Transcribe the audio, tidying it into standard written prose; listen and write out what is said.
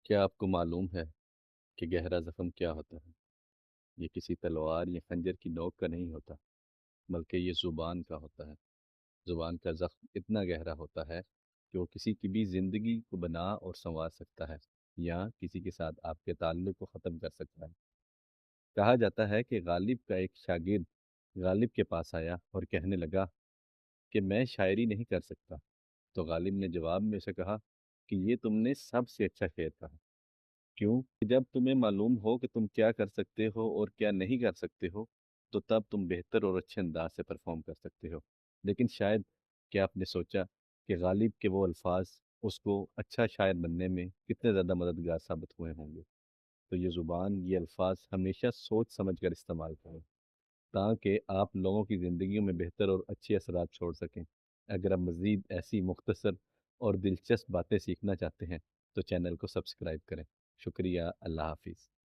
کیا آپ کو معلوم ہے کہ گہرا زخم کیا ہوتا ہے؟ یہ کسی تلوار یا خنجر کی نوک کا نہیں ہوتا، بلکہ یہ زبان کا ہوتا ہے۔ زبان کا زخم اتنا گہرا ہوتا ہے کہ وہ کسی کی بھی زندگی کو بنا اور سنوار سکتا ہے، یا کسی کے ساتھ آپ کے تعلق کو ختم کر سکتا ہے۔ کہا جاتا ہے کہ غالب کا ایک شاگرد غالب کے پاس آیا اور کہنے لگا کہ میں شاعری نہیں کر سکتا۔ تو غالب نے جواب میں سے کہا کہ یہ تم نے سب سے اچھا شعر کہا۔ کیوں کہ جب تمہیں معلوم ہو کہ تم کیا کر سکتے ہو اور کیا نہیں کر سکتے ہو، تو تب تم بہتر اور اچھے انداز سے پرفارم کر سکتے ہو۔ لیکن شاید کیا آپ نے سوچا کہ غالب کے وہ الفاظ اس کو اچھا شاعر بننے میں کتنے زیادہ مددگار ثابت ہوئے ہوں گے؟ تو یہ زبان، یہ الفاظ ہمیشہ سوچ سمجھ کر استعمال کریں، تاکہ آپ لوگوں کی زندگیوں میں بہتر اور اچھے اثرات چھوڑ سکیں۔ اگر آپ مزید ایسی مختصر اور دلچسپ باتیں سیکھنا چاہتے ہیں تو چینل کو سبسکرائب کریں۔ شکریہ، اللہ حافظ۔